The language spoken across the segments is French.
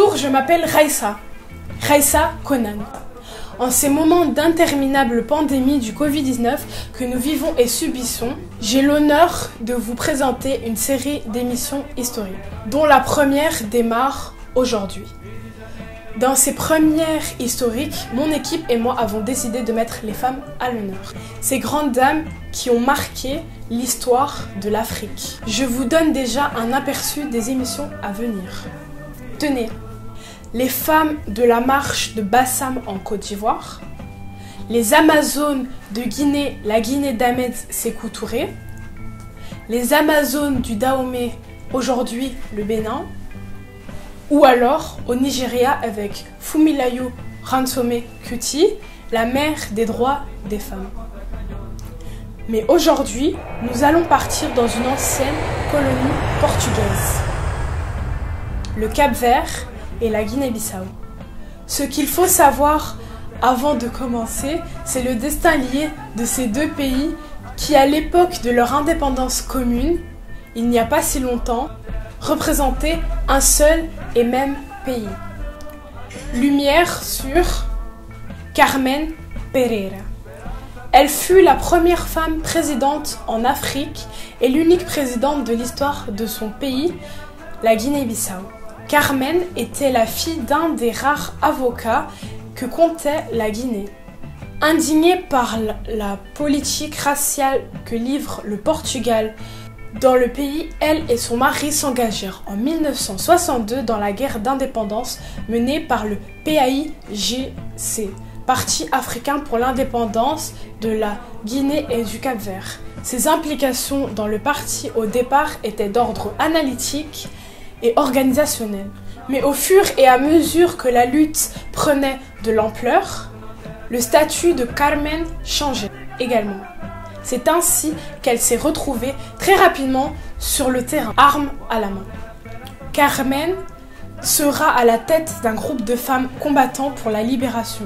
Bonjour, je m'appelle Raissa Conan. En ces moments d'interminable pandémie du Covid-19 que nous vivons et subissons, j'ai l'honneur de vous présenter une série d'émissions historiques, dont la première démarre aujourd'hui. Dans ces premières historiques, mon équipe et moi avons décidé de mettre les femmes à l'honneur. Ces grandes dames qui ont marqué l'histoire de l'Afrique. Je vous donne déjà un aperçu des émissions à venir. Tenez, les femmes de la marche de Bassam en Côte d'Ivoire, les Amazones de Guinée, la Guinée d'Ahmed Sékou Touré, les Amazones du Dahomey, aujourd'hui le Bénin, ou alors au Nigeria avec Fumilayo Ransome Kuti, la mère des droits des femmes. Mais aujourd'hui, nous allons partir dans une ancienne colonie portugaise, le Cap-Vert et la Guinée-Bissau. Ce qu'il faut savoir avant de commencer, c'est le destin lié de ces deux pays qui, à l'époque de leur indépendance commune, il n'y a pas si longtemps, représentaient un seul et même pays. Lumière sur Carmen Pereira. Elle fut la première femme présidente en Afrique et l'unique présidente de l'histoire de son pays, la Guinée-Bissau. Carmen était la fille d'un des rares avocats que comptait la Guinée. Indignée par la politique raciale que livre le Portugal dans le pays, elle et son mari s'engagèrent en 1962 dans la guerre d'indépendance menée par le PAIGC, Parti africain pour l'indépendance de la Guinée et du Cap-Vert. Ses implications dans le parti au départ étaient d'ordre analytique et organisationnel. Mais au fur et à mesure que la lutte prenait de l'ampleur, le statut de Carmen changeait également. C'est ainsi qu'elle s'est retrouvée très rapidement sur le terrain, arme à la main. Carmen sera à la tête d'un groupe de femmes combattant pour la libération.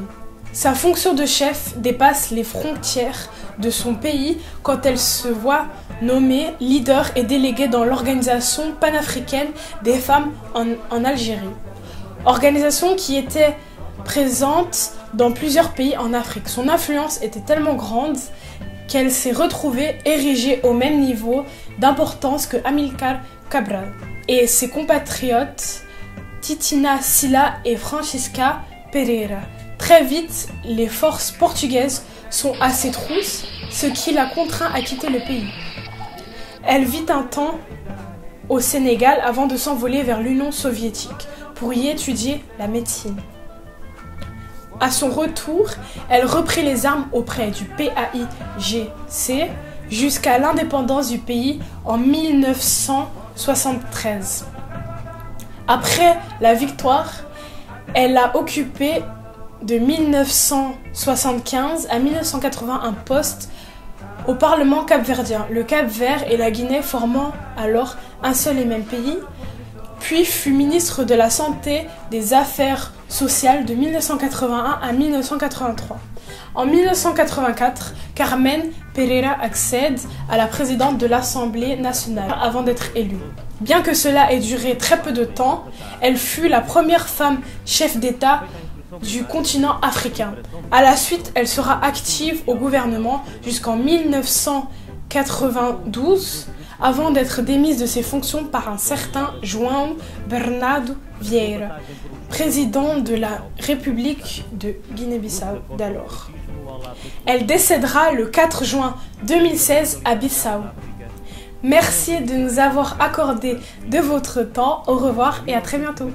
Sa fonction de chef dépasse les frontières de son pays quand elle se voit nommée leader et déléguée dans l'organisation panafricaine des femmes en Algérie. Organisation qui était présente dans plusieurs pays en Afrique. Son influence était tellement grande qu'elle s'est retrouvée érigée au même niveau d'importance que Amilcar Cabral et ses compatriotes Titina Silla et Francisca Pereira. Très vite, les forces portugaises sont à ses trousses, ce qui la contraint à quitter le pays. Elle vit un temps au Sénégal avant de s'envoler vers l'Union soviétique pour y étudier la médecine. À son retour, elle reprit les armes auprès du PAIGC jusqu'à l'indépendance du pays en 1973. Après la victoire, elle a occupé de 1975 à 1980 un poste au Parlement capverdien, le Cap-Vert et la Guinée formant alors un seul et même pays, puis fut ministre de la Santé des Affaires sociales de 1981 à 1983. En 1984, Carmen Pereira accède à la présidence de l'Assemblée nationale avant d'être élue. Bien que cela ait duré très peu de temps, elle fut la première femme chef d'État du continent africain. À la suite, elle sera active au gouvernement jusqu'en 1992, avant d'être démise de ses fonctions par un certain João Bernardo Vieira, président de la République de Guinée-Bissau d'alors. Elle décédera le 4 juin 2016 à Bissau. Merci de nous avoir accordé de votre temps. Au revoir et à très bientôt.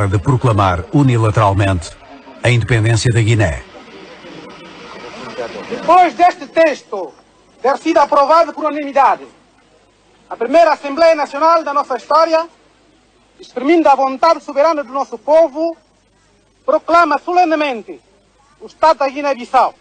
De proclamar unilateralmente a independência da Guiné. Depois deste texto ter sido aprovado por unanimidade, a primeira Assembleia Nacional da nossa história, exprimindo a vontade soberana do nosso povo, proclama solenemente o Estado da Guiné-Bissau.